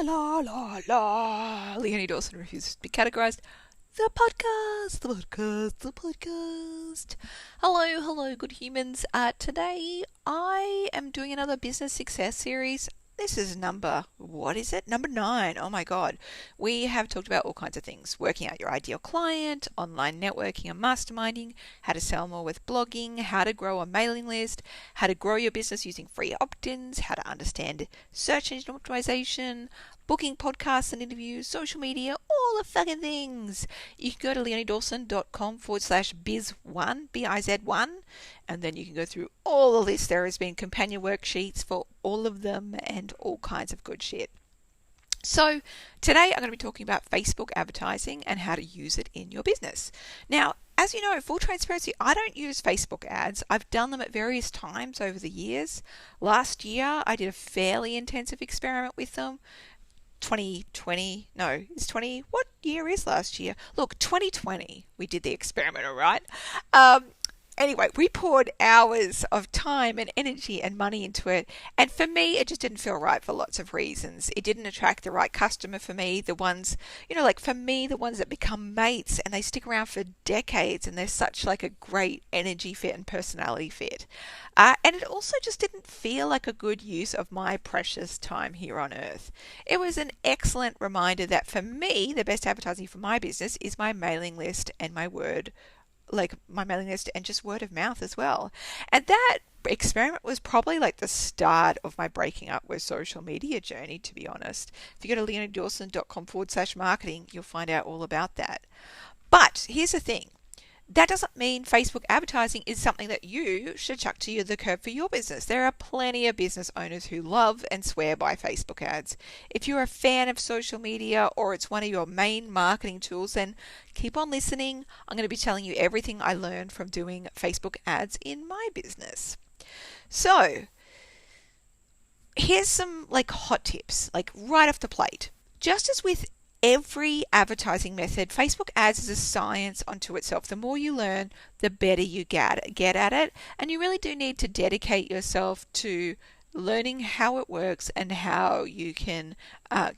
la la la. Leonie Dawson refuses to be categorized. The podcast, the podcast, the podcast. Hello, hello, good humans. Today I am doing another business success series. This is number 9. Oh my God. We have talked about all kinds of things. Working out your ideal client, online networking and masterminding, how to sell more with blogging, how to grow a mailing list, how to grow your business using free opt-ins, how to understand search engine optimization, booking podcasts and interviews, social media, all the fucking things. You can go to leoniedawson.com/biz1, B-I-Z-1, and then you can go through all the lists. There has been companion worksheets for all of them and all kinds of good shit. So today I'm going to be talking about Facebook advertising and how to use it in your business. Now, as you know, full transparency, I don't use Facebook ads. I've done them at various times over the years. Last year, I did a fairly intensive experiment with them. 2020, no, it's 20, what year is last year? Look, 2020, we did the experiment, all right? Anyway, we poured hours of time and energy and money into it. And for me, it just didn't feel right for lots of reasons. It didn't attract the right customer for me. The ones, like for me, the ones that become mates and they stick around for decades and they're such like a great energy fit and personality fit. And it also just didn't feel like a good use of my precious time here on earth. It was an excellent reminder that for me, the best advertising for my business is my mailing list and my mailing list and just word of mouth as well. And that experiment was probably like the start of my breaking up with social media journey, to be honest. If you go to leoniedawson.com/marketing, you'll find out all about that. But here's the thing. That doesn't mean Facebook advertising is something that you should chuck to the curb for your business. There are plenty of business owners who love and swear by Facebook ads. If you're a fan of social media or it's one of your main marketing tools, then keep on listening. I'm going to be telling you everything I learned from doing Facebook ads in my business. So, here's some hot tips, right off the plate. Just as with every advertising method, Facebook ads is a science unto itself. The more you learn, the better you get at it. And you really do need to dedicate yourself to learning how it works and how you can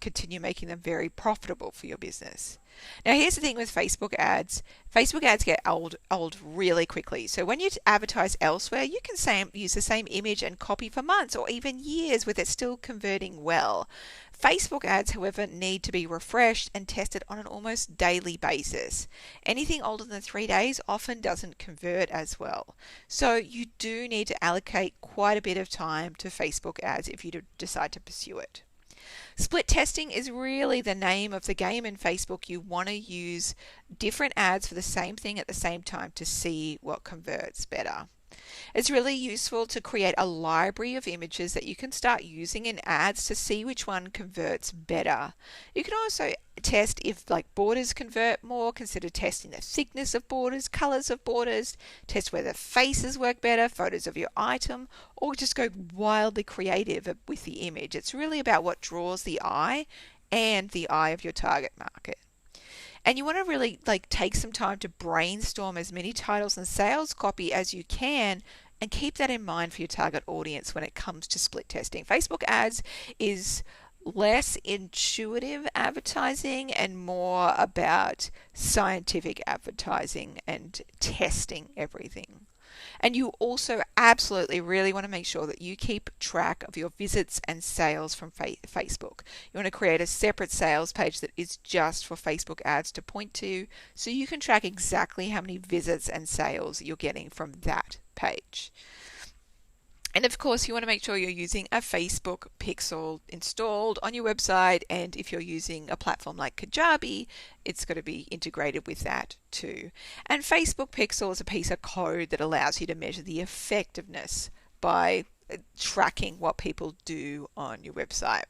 continue making them very profitable for your business. Now, here's the thing with Facebook ads. Facebook ads get old really quickly. So when you advertise elsewhere, you can use the same image and copy for months or even years with it still converting well. Facebook ads, however, need to be refreshed and tested on an almost daily basis. Anything older than 3 days often doesn't convert as well. So you do need to allocate quite a bit of time to Facebook ads if you decide to pursue it. Split testing is really the name of the game in Facebook. You want to use different ads for the same thing at the same time to see what converts better. It's really useful to create a library of images that you can start using in ads to see which one converts better. You can also test if borders convert more, consider testing the thickness of borders, colors of borders, test whether faces work better, photos of your item, or just go wildly creative with the image. It's really about what draws the eye and the eye of your target market. And you want to really take some time to brainstorm as many titles and sales copy as you can and keep that in mind for your target audience when it comes to split testing. Facebook ads is less intuitive advertising and more about scientific advertising and testing everything. And you also absolutely really want to make sure that you keep track of your visits and sales from Facebook. You want to create a separate sales page that is just for Facebook ads to point to, so you can track exactly how many visits and sales you're getting from that page. And of course, you want to make sure you're using a Facebook pixel installed on your website. And if you're using a platform like Kajabi, it's got to be integrated with that too. And Facebook pixel is a piece of code that allows you to measure the effectiveness by tracking what people do on your website.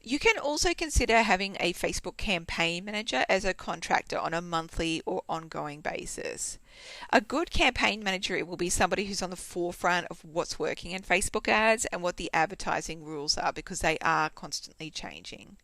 You can also consider having a Facebook campaign manager as a contractor on a monthly or ongoing basis. A good campaign manager will be somebody who's on the forefront of what's working in Facebook ads and what the advertising rules are, because they are constantly changing.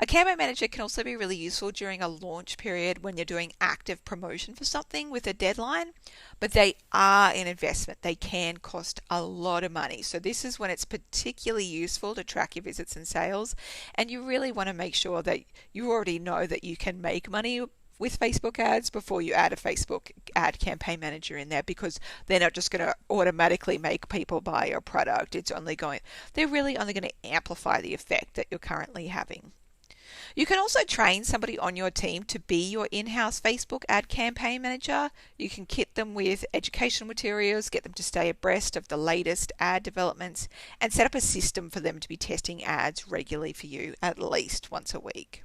A campaign manager can also be really useful during a launch period when you're doing active promotion for something with a deadline, but they are an investment. They can cost a lot of money. So this is when it's particularly useful to track your visits and sales, and you really want to make sure that you already know that you can make money with Facebook ads before you add a Facebook ad campaign manager in there, because they're not just going to automatically make people buy your product. They're really only going to amplify the effect that you're currently having. You can also train somebody on your team to be your in-house Facebook ad campaign manager. You can kit them with educational materials, get them to stay abreast of the latest ad developments, and set up a system for them to be testing ads regularly for you at least once a week.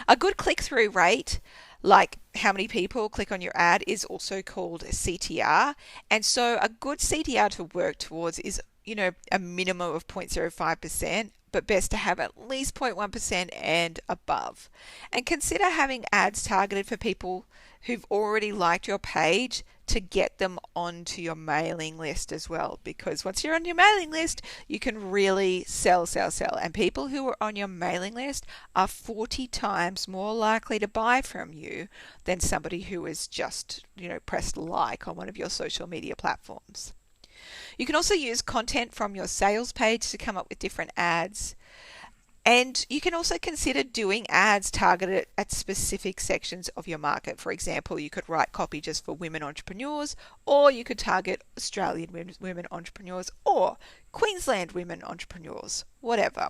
A good click-through rate, like how many people click on your ad, is also called CTR. And so a good CTR to work towards is, a minimum of 0.05%, but best to have at least 0.1% and above. And consider having ads targeted for people who've already liked your page to get them onto your mailing list as well, because once you're on your mailing list, you can really sell. And people who are on your mailing list are 40 times more likely to buy from you than somebody who has just, pressed like on one of your social media platforms. You can also use content from your sales page to come up with different ads. And you can also consider doing ads targeted at specific sections of your market. For example, you could write copy just for women entrepreneurs, or you could target Australian women entrepreneurs or Queensland women entrepreneurs, whatever.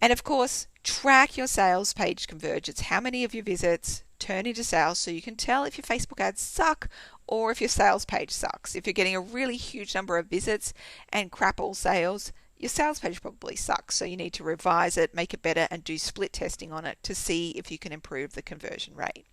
And of course, track your sales page conversions. How many of your visits turn into sales, so you can tell if your Facebook ads suck or if your sales page sucks. If you're getting a really huge number of visits and crap all sales, your sales page probably sucks. So you need to revise it, make it better, and do split testing on it to see if you can improve the conversion rate.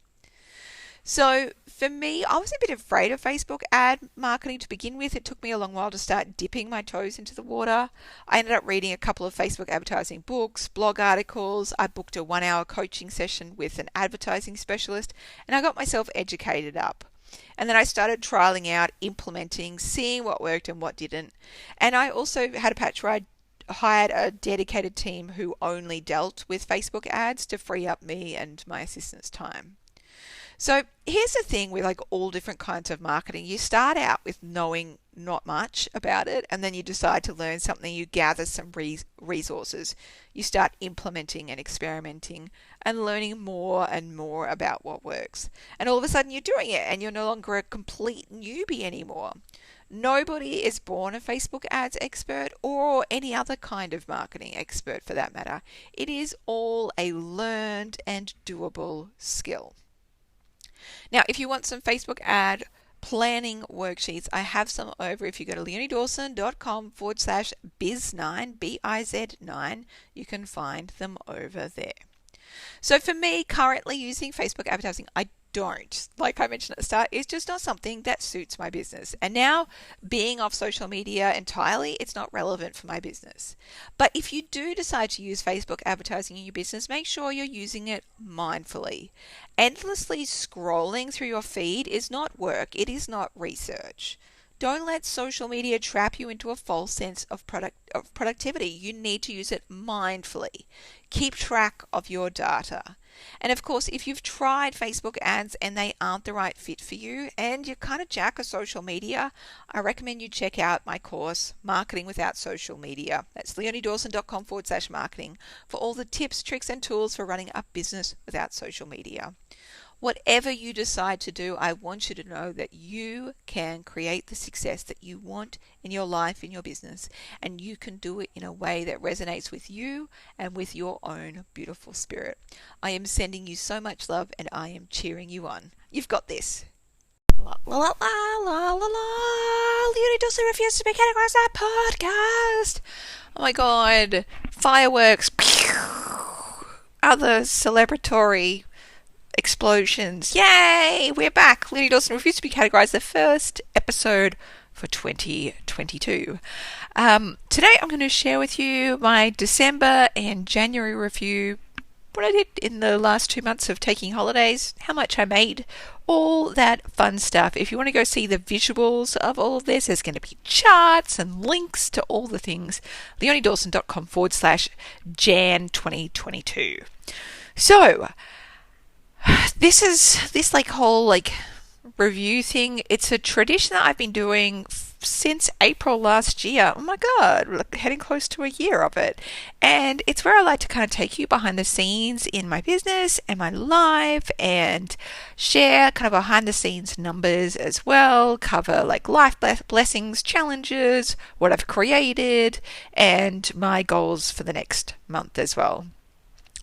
So for me, I was a bit afraid of Facebook ad marketing to begin with. It took me a long while to start dipping my toes into the water. I ended up reading a couple of Facebook advertising books, blog articles. I booked a 1-hour coaching session with an advertising specialist, and I got myself educated up. And then I started trialing out, implementing, seeing what worked and what didn't. And I also had a patch where I hired a dedicated team who only dealt with Facebook ads to free up me and my assistant's time. So here's the thing with all different kinds of marketing. You start out with knowing not much about it, and then you decide to learn something. You gather some resources. You start implementing and experimenting and learning more and more about what works. And all of a sudden you're doing it, and you're no longer a complete newbie anymore. Nobody is born a Facebook ads expert or any other kind of marketing expert for that matter. It is all a learned and doable skill. Now, if you want some Facebook ad planning worksheets, I have some over. If you go to leoniedawson.com/biz9, BIZ9, you can find them over there. So for me, currently using Facebook advertising, I don't. Like I mentioned at the start, it's just not something that suits my business. And now, being off social media entirely, it's not relevant for my business. But if you do decide to use Facebook advertising in your business, make sure you're using it mindfully. Endlessly scrolling through your feed is not work. It is not research. Don't let social media trap you into a false sense of productivity. You need to use it mindfully. Keep track of your data. And of course, if you've tried Facebook ads and they aren't the right fit for you and you're kind of jack of social media, I recommend you check out my course, Marketing Without Social Media. That's leoniedawson.com/marketing for all the tips, tricks, and tools for running a business without social media. Whatever you decide to do, I want you to know that you can create the success that you want in your life, in your business, and you can do it in a way that resonates with you and with your own beautiful spirit. I am sending you so much love, and I am cheering you on. You've got this. La la la la la la la. Leonie Dawson refuses to be categorized as a podcast. Oh my god. Fireworks. Other celebratory explosions. Yay! We're back. Leonie Dawson refused to be categorized, the first episode for 2022. Today I'm going to share with you my December and January review what I did in the last 2 months of taking holidays, how much I made, all that fun stuff. If you want to go see the visuals of all of this, there's going to be charts and links to all the things. leoniedawson.com/Jan 2022. So, this like whole like review thing, it's a tradition that I've been doing since April last year. Oh my God, heading close to a year of it. And it's where I like to kind of take you behind the scenes in my business and my life and share kind of behind the scenes numbers as well, cover like life blessings, challenges, what I've created, and my goals for the next month as well.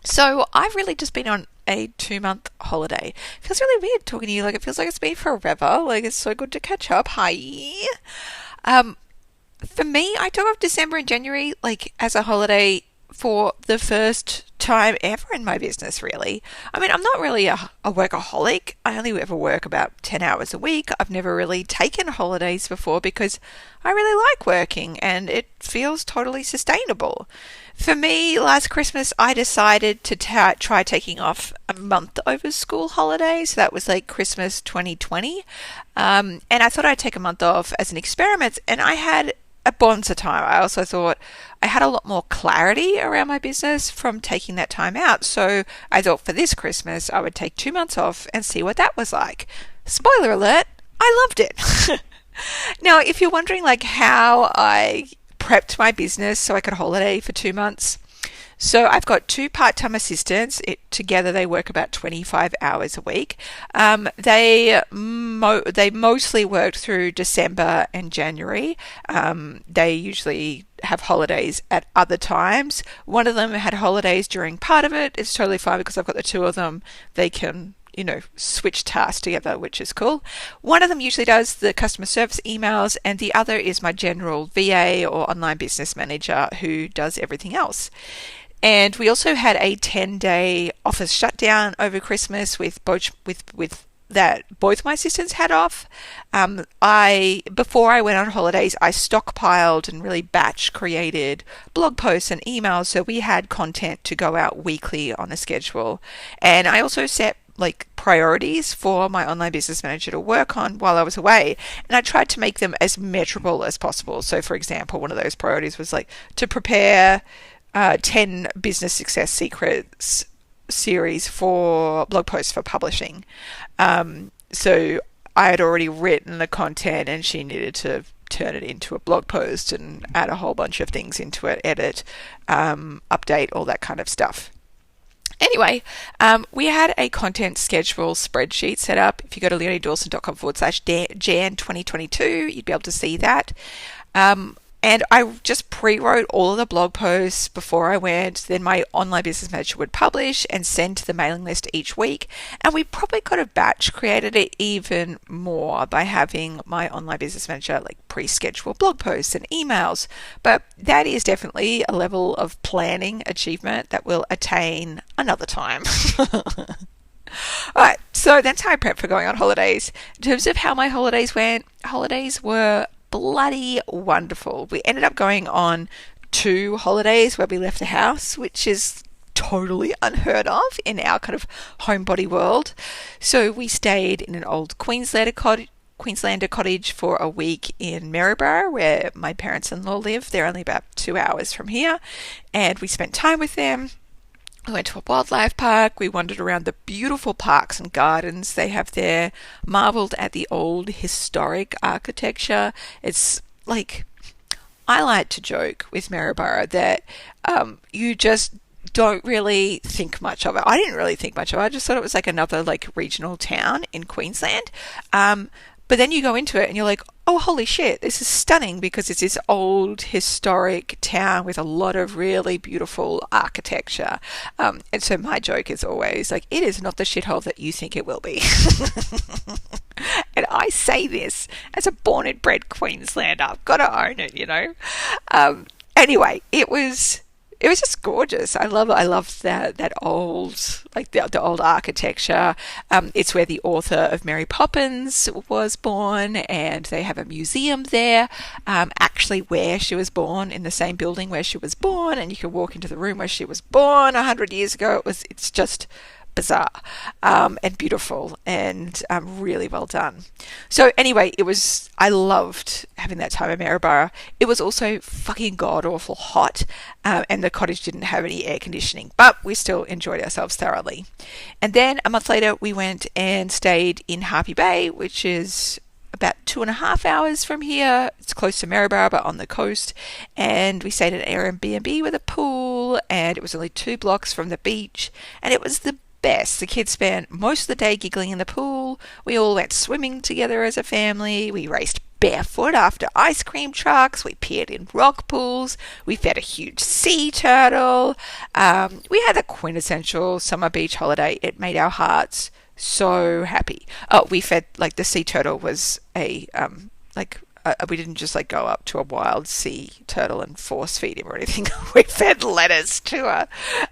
So I've really just been on a 2-month holiday. It feels really weird talking to you. Like, it feels like it's been forever. Like, it's so good to catch up. Hi. For me, I took off December and January like as a holiday for the first time ever in my business, really. I mean, I'm not really a workaholic. I only ever work about 10 hours a week. I've never really taken holidays before because I really like working and it feels totally sustainable. For me, last Christmas, I decided to try taking off a month over school holidays. So that was like Christmas 2020. And I thought I'd take a month off as an experiment, and I had a bonza time. I also thought I had a lot more clarity around my business from taking that time out. So I thought for this Christmas, I would take 2 months off and see what that was like. Spoiler alert, I loved it. Now, if you're wondering like how I prepped my business so I could holiday for 2 months. So I've got 2 part-time assistants. Together they work about 25 hours a week. They mostly worked through December and January. They usually have holidays at other times. One of them had holidays during part of it. It's totally fine because I've got the 2 of them. They can switch tasks together, which is cool. One of them usually does the customer service emails, and the other is my general VA or online business manager who does everything else. And we also had a 10-day office shutdown over Christmas with both my assistants had off. Before I went on holidays, I stockpiled and really batch created blog posts and emails, so we had content to go out weekly on a schedule. And I also set like priorities for my online business manager to work on while I was away, and I tried to make them as measurable as possible. So for example, one of those priorities was like to prepare 10 business success secrets series for blog posts for publishing. So I had already written the content and she needed to turn it into a blog post and add a whole bunch of things into it, edit, update, all that kind of stuff. Anyway, we had a content schedule spreadsheet set up. If you go to leoniedawson.com/Jan 2022, you'd be able to see that. And I just pre-wrote all of the blog posts before I went. Then my online business manager would publish and send to the mailing list each week. And we probably could have batch created it even more by having my online business manager like pre-schedule blog posts and emails. But that is definitely a level of planning achievement that we'll attain another time. Alright, so that's how I prep for going on holidays. In terms of how my holidays went, holidays were bloody wonderful. We ended up going on 2 holidays where we left the house, which is totally unheard of in our kind of homebody world. So we stayed in an old Queenslander cottage for a week in Maryborough, where my parents-in-law live. They're only about 2 hours from here, and we spent time with them. We went to a wildlife park. We wandered around the beautiful parks and gardens they have there, marveled at the old historic architecture. It's like, I like to joke with Maryborough that you just don't really think much of it. I didn't really think much of it. I just thought it was like another like regional town in Queensland. But then you go into it and you're like, oh, holy shit, this is stunning because it's this old historic town with a lot of really beautiful architecture. And so my joke is always like, it is not the shithole that you think it will be. And I say this as a born and bred Queenslander. I've got to own it, Anyway, it was it was just gorgeous. I love it. I love that old, like the old architecture. It's where the author of Mary Poppins was born, and they have a museum there, actually where she was born, in the same building where she was born, and you can walk into the room where she was born 100 years ago. It's just bizarre, and beautiful, and really well done. So anyway, I loved having that time in Maryborough. It was also fucking god awful hot, and the cottage didn't have any air conditioning, but we still enjoyed ourselves thoroughly. And then a month later, we went and stayed in Harpy Bay, which is about 2.5 hours from here. It's close to Maryborough, but on the coast. And we stayed at an Airbnb with a pool, and it was only 2 blocks from the beach, and it was the best. The kids spent most of the day giggling in the pool. We all went swimming together as a family. We raced barefoot after ice cream trucks. We peered in rock pools. We fed a huge sea turtle. We had a quintessential summer beach holiday. It made our hearts so happy. Oh, we fed, like, the sea turtle was we didn't just like go up to a wild sea turtle and force feed him or anything. We fed lettuce to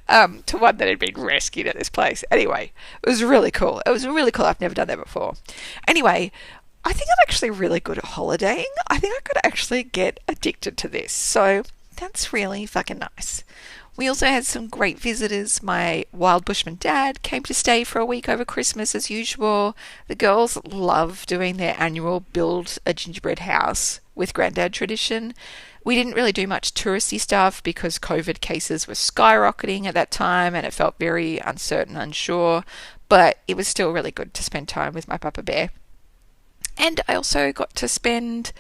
one that had been rescued at this place. Anyway, it was really cool. I've never done that before. Anyway, I think I'm actually really good at holidaying. I think I could actually get addicted to this. So that's really fucking nice. We also had some great visitors. My wild bushman dad came to stay for a week over Christmas as usual. The girls love doing their annual build a gingerbread house with granddad tradition. We didn't really do much touristy stuff because COVID cases were skyrocketing at that time and it felt very uncertain, unsure, but it was still really good to spend time with my Papa Bear. And I also got to spend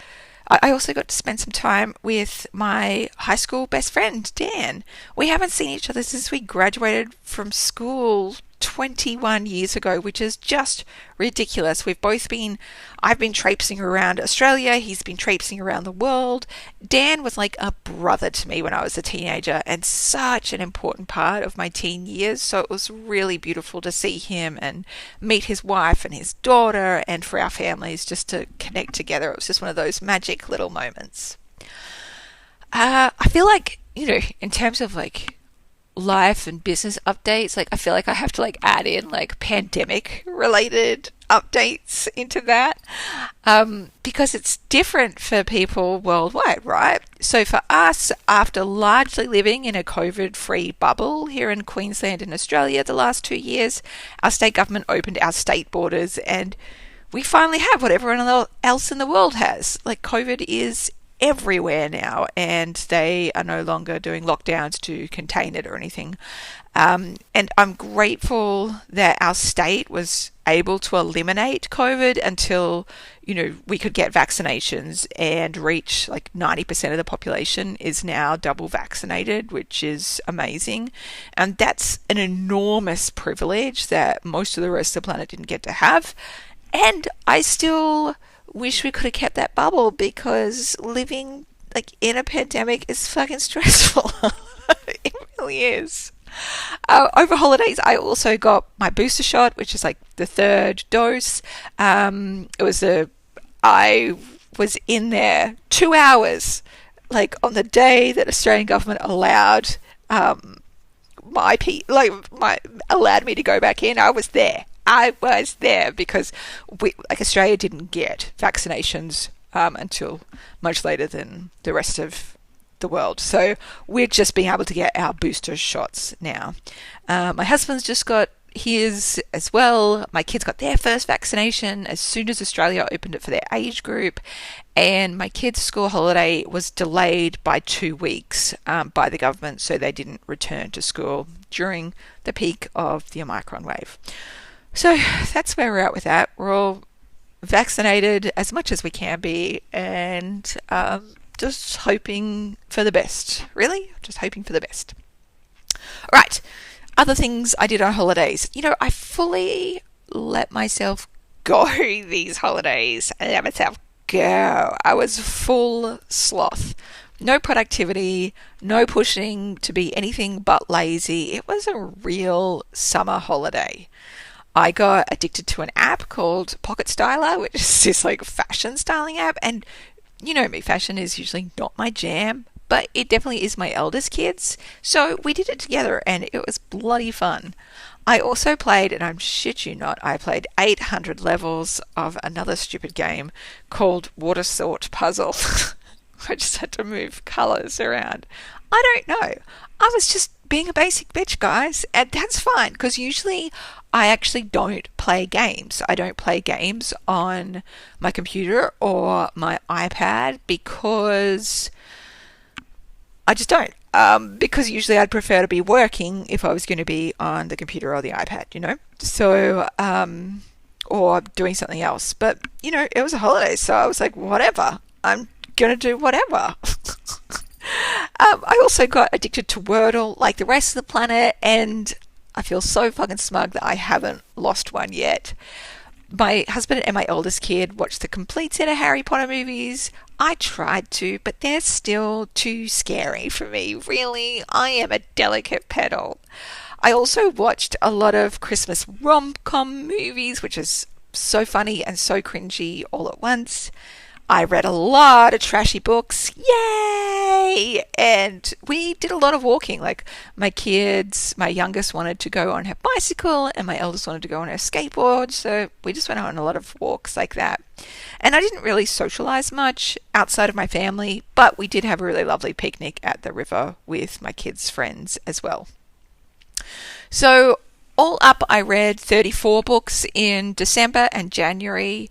some time with my high school best friend, Dan. We haven't seen each other since we graduated from school 21 years ago, which is just ridiculous. I've been traipsing around Australia. He's been traipsing around the world. Dan was like a brother to me when I was a teenager and such an important part of my teen years. So it was really beautiful to see him and meet his wife and his daughter, and for our families just to connect together. It was just one of those magic little moments. I feel like, in terms of like life and business updates, like I feel like I have to like add in like pandemic related updates into that, because it's different for people worldwide, right? So for us, after largely living in a COVID-free bubble here in Queensland and Australia the last 2 years, our state government opened our state borders, and we finally have what everyone else in the world has. Like, COVID is everywhere now, and they are no longer doing lockdowns to contain it or anything. And I'm grateful that our state was able to eliminate COVID until, we could get vaccinations and reach like 90% of the population is now double vaccinated, which is amazing. And that's an enormous privilege that most of the rest of the planet didn't get to have. And I still wish we could have kept that bubble, because living like in a pandemic is fucking stressful. It really is. Over holidays, I also got my booster shot, which is like the 3rd dose. I was in there 2 hours, like on the day that Australian government allowed allowed me to go back in. I was there because Australia didn't get vaccinations until much later than the rest of the world. So we're just being able to get our booster shots now. My husband's just got his as well. My kids got their first vaccination as soon as Australia opened it for their age group. And my kids' school holiday was delayed by 2 weeks by the government, so they didn't return to school during the peak of the Omicron wave. So that's where we're at with that. We're all vaccinated as much as we can be, and just hoping for the best. Really? Just hoping for the best. All right. Other things I did on holidays. I fully let myself go these holidays. I let myself go. I was full sloth. No productivity, no pushing to be anything but lazy. It was a real summer holiday. I got addicted to an app called Pocket Styler, which is this like fashion styling app. And you know me, fashion is usually not my jam, but it definitely is my eldest kids. So we did it together and it was bloody fun. I also played, and I'm shit you not, I played 800 levels of another stupid game called Water Sort Puzzle. I just had to move colours around. I don't know. I was just being a basic bitch, guys, and that's fine because usually I actually don't play games. I don't play games on my computer or my iPad because I just don't. Because usually I'd prefer to be working if I was going to be on the computer or the iPad, you know? So, or doing something else. But, you know, it was a holiday, so I was like, whatever. I'm going to do whatever. I also got addicted to Wordle like the rest of the planet, and I feel so fucking smug that I haven't lost one yet. My husband and my oldest kid watched the complete set of Harry Potter movies. I tried to, but they're still too scary for me. Really, I am a delicate petal. I also watched a lot of Christmas rom-com movies, which is so funny and so cringy all at once. I read a lot of trashy books. Yay! And we did a lot of walking. Like my kids, my youngest wanted to go on her bicycle and my eldest wanted to go on her skateboard. So we just went on a lot of walks like that. And I didn't really socialize much outside of my family, but we did have a really lovely picnic at the river with my kids' friends as well. So all up, I read 34 books in December and January.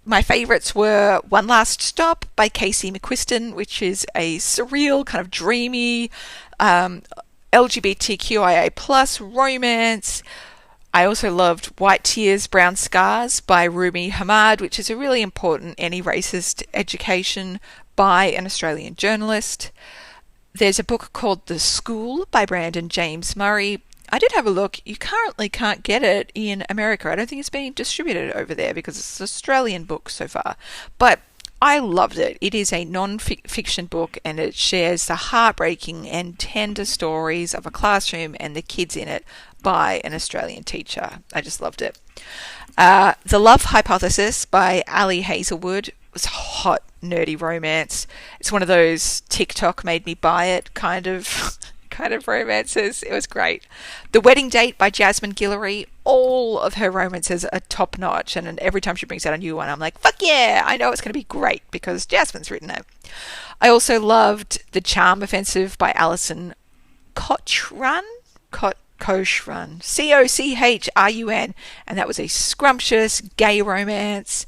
My favourites were One Last Stop by Casey McQuiston, which is a surreal, kind of dreamy LGBTQIA plus romance. I also loved White Tears, Brown Scars by Rumi Hamad, which is a really important anti-racist education by an Australian journalist. There's a book called The School by Brandon James Murray. I did have a look. You currently can't get it in America. I don't think it's being distributed over there because it's an Australian book so far. But I loved it. It is a non-fiction book and it shares the heartbreaking and tender stories of a classroom and the kids in it by an Australian teacher. I just loved it. The Love Hypothesis by Ali Hazelwood was hot, nerdy romance. It's one of those TikTok made me buy it kind of romances. It was great. The Wedding Date by Jasmine Guillory. All of her romances are top notch, and every time she brings out a new one, I'm like, fuck yeah, I know it's going to be great because Jasmine's written it. I also loved The Charm Offensive by Alison Cochrun. Cochrun. Cochrun. And that was a scrumptious gay romance.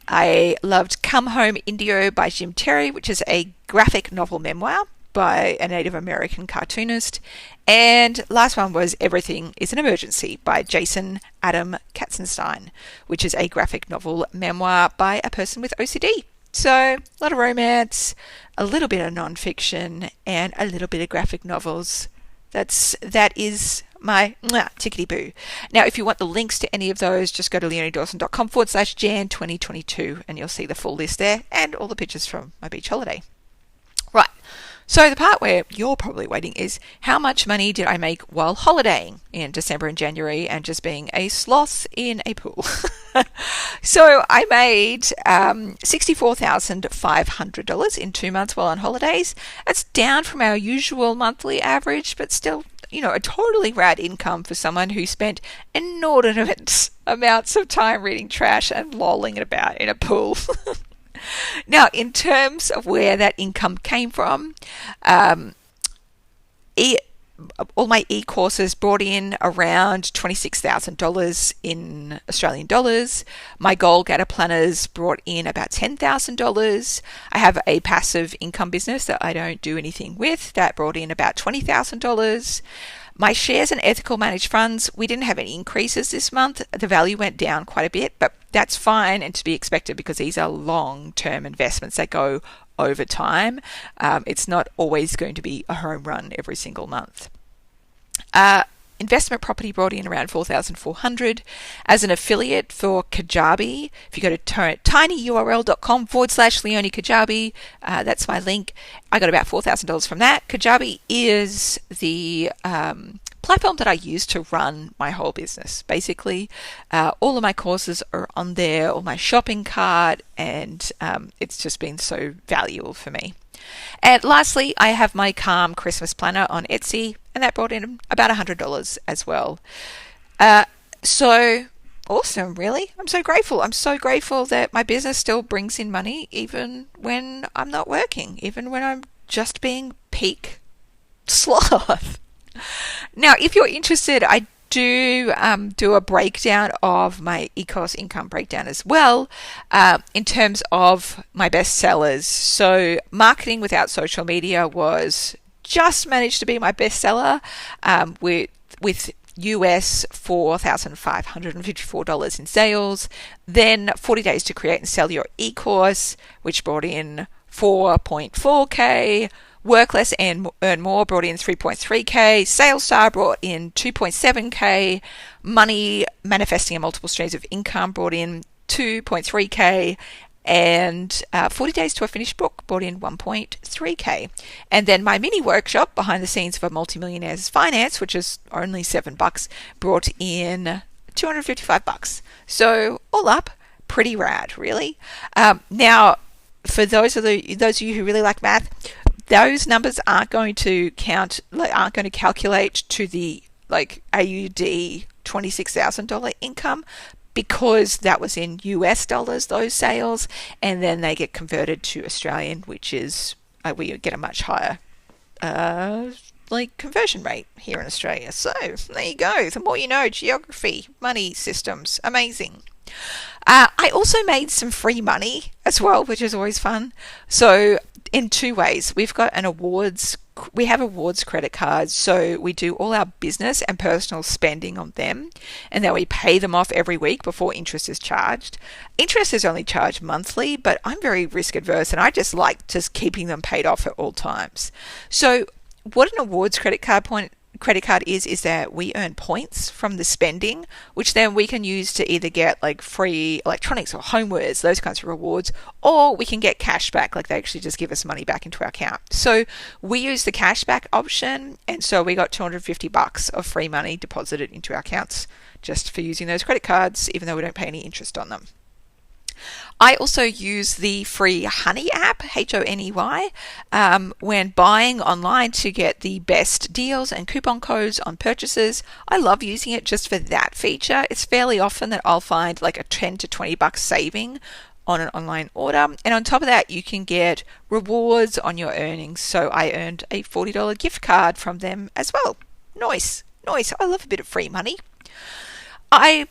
I loved Come Home Indio by Jim Terry, which is a graphic novel memoir by a Native American cartoonist. And last one was Everything is an Emergency by Jason Adam Katzenstein, which is a graphic novel memoir by a person with OCD. So a lot of romance, a little bit of non-fiction, and a little bit of graphic novels. That is my tickety-boo. Now, if you want the links to any of those, just go to leoniedawson.com/Jan2022 and you'll see the full list there and all the pictures from my beach holiday. Right. So the part where you're probably waiting is how much money did I make while holidaying in December and January and just being a sloth in a pool? So I made $64,500 in 2 months while on holidays. That's down from our usual monthly average, but still, you know, a totally rad income for someone who spent inordinate amounts of time reading trash and lolling about in a pool. Now, in terms of where that income came from, all my e-courses brought in around $26,000 in Australian dollars. My Goal Getter planners brought in about $10,000. I have a passive income business that I don't do anything with that brought in about $20,000. My shares and ethical managed funds, we didn't have any increases this month. The value went down quite a bit, but that's fine and to be expected because these are long-term investments that go over time. It's not always going to be a home run every single month. Investment property brought in around $4,400 as an affiliate for Kajabi. If you go to tinyurl.com/Leonie Kajabi, that's my link. I got about $4,000 from that. Kajabi is the platform that I use to run my whole business. Basically, all of my courses are on there, all my shopping cart, and it's just been so valuable for me. And lastly, I have my Calm Christmas planner on Etsy, and that brought in about $100 as well. So awesome, really. I'm so grateful. I'm so grateful that my business still brings in money even when I'm not working, even when I'm just being peak sloth. Now, if you're interested, I do a breakdown of my e-course income breakdown as well, in terms of my best sellers. So Marketing Without Social Media was just managed to be my bestseller, with US $4,554 in sales. Then 40 Days to Create and Sell Your E-course, which brought in 4.4K. Work Less and Earn More brought in 3.3K. Sales Star brought in 2.7K. Money Manifesting and Multiple Streams of Income brought in 2.3K. And 40 Days to a Finished Book brought in 1.3K. And then my mini workshop, Behind the Scenes of a Multimillionaire's Finance, which is only $7, brought in $255. So all up, pretty rad, really. Now, for those of you who really like math, those numbers aren't going to calculate to the AUD $26,000 income, because that was in US dollars, those sales, and then they get converted to Australian, which is we get a much higher conversion rate here in Australia. So there you go. The more you know, geography, money systems, amazing. I also made some free money as well, which is always fun. So in two ways, we have awards credit cards, so we do all our business and personal spending on them, and then we pay them off every week before interest is charged. Interest is only charged monthly, but I'm very risk adverse and I just like keeping them paid off at all times. So what an awards credit card is that we earn points from the spending, which then we can use to either get free electronics or homewares, those kinds of rewards, or we can get cash back, they actually just give us money back into our account. So we use the cash back option, and so we got $250 of free money deposited into our accounts just for using those credit cards, even though we don't pay any interest on them. I also use the free Honey app, Honey, when buying online to get the best deals and coupon codes on purchases. I love using it just for that feature. It's fairly often that I'll find a $10 to $20 saving on an online order. And on top of that, you can get rewards on your earnings. So I earned a $40 gift card from them as well. Nice. I love a bit of free money. I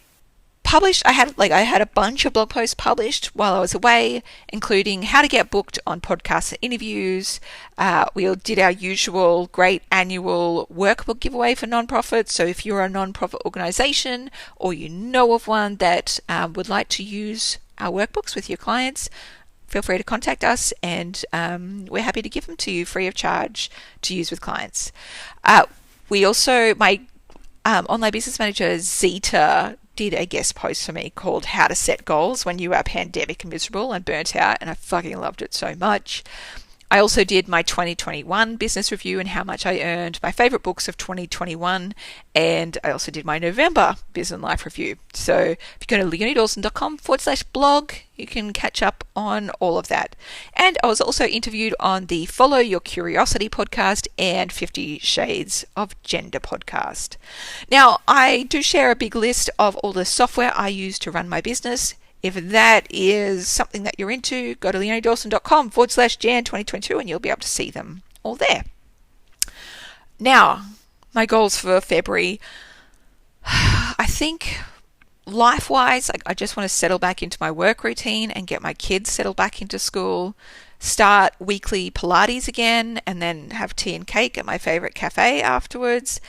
had a bunch of blog posts published while I was away, including how to get booked on podcasts and interviews. We did our usual great annual workbook giveaway for nonprofits. So if you're a nonprofit organization or you know of one that would like to use our workbooks with your clients, feel free to contact us, and we're happy to give them to you free of charge to use with clients. We also, my online business manager, Zita, did a guest post for me called How to Set Goals When You Are Pandemic and Miserable and Burnt Out, and I fucking loved it so much. I also did my 2021 business review and how much I earned, my favorite books of 2021, and I also did my November business and life review. So if you go to leoniedawson.com/blog, you can catch up on all of that. And I was also interviewed on the Follow Your Curiosity podcast and 50 Shades of Gender podcast. Now, I do share a big list of all the software I use to run my business. If that is something that you're into, go to leoniedawson.com/Jan2022 and you'll be able to see them all there. Now, my goals for February. I think life-wise, I just want to settle back into my work routine and get my kids settled back into school, start weekly Pilates again, and then have tea and cake at my favorite cafe afterwards.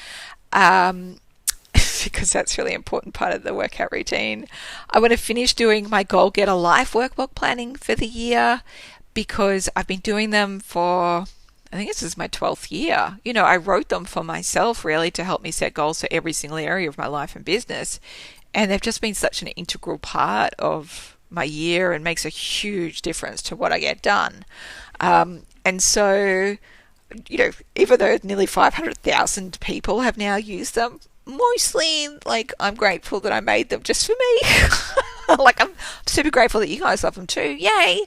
Because that's a really important part of the workout routine. I want to finish doing my Goal Getter Life workbook planning for the year, because I've been doing them for, I think this is my 12th year. I wrote them for myself really to help me set goals for every single area of my life and business. And they've just been such an integral part of my year and makes a huge difference to what I get done. And so, even though nearly 500,000 people have now used them, mostly I'm grateful that I made them just for me. I'm super grateful that you guys love them too, yay,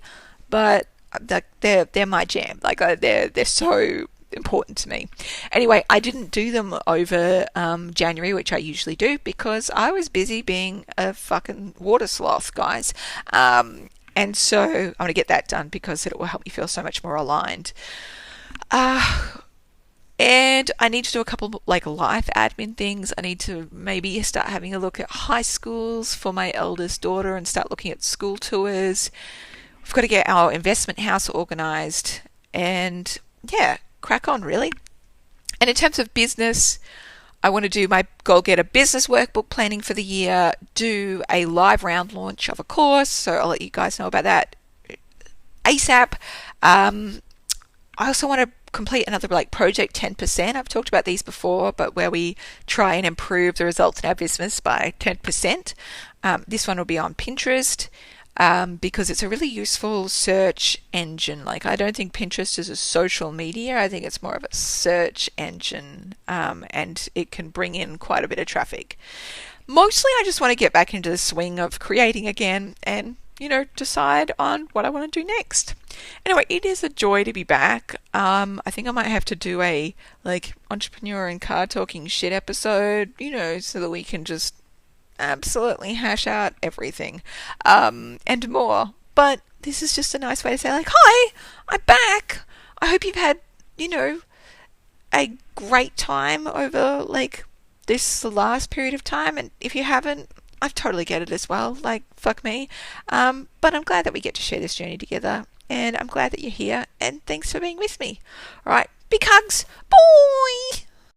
but they're my jam. Like they're so important to me. Anyway, I didn't do them over January, which I usually do, because I was busy being a fucking water sloth, guys. And so I'm going to get that done because it will help me feel so much more aligned. And I need to do a couple like life admin things. I need to maybe start having a look at high schools for my eldest daughter and start looking at school tours. We've got to get our investment house organized and yeah, crack on really. And in terms of business, I want to do my Goal Getter business workbook planning for the year, do a live round launch of a course. So I'll let you guys know about that ASAP. I also want to complete another like project 10%. I've talked about these before, but where we try and improve the results in our business by 10%. This one will be on Pinterest because it's a really useful search engine. Like I don't think Pinterest is a social media. I think it's more of a search engine, and it can bring in quite a bit of traffic. Mostly I just want to get back into the swing of creating again and decide on what I want to do next. Anyway, it is a joy to be back. I think I might have to do a like entrepreneur and car talking shit episode, so that we can just absolutely hash out everything and more. But this is just a nice way to say like, hi, I'm back. I hope you've had, a great time over like this last period of time. And if you haven't, I totally get it as well. Like, fuck me. But I'm glad that we get to share this journey together. And I'm glad that you're here. And thanks for being with me. All right. Big hugs. Bye.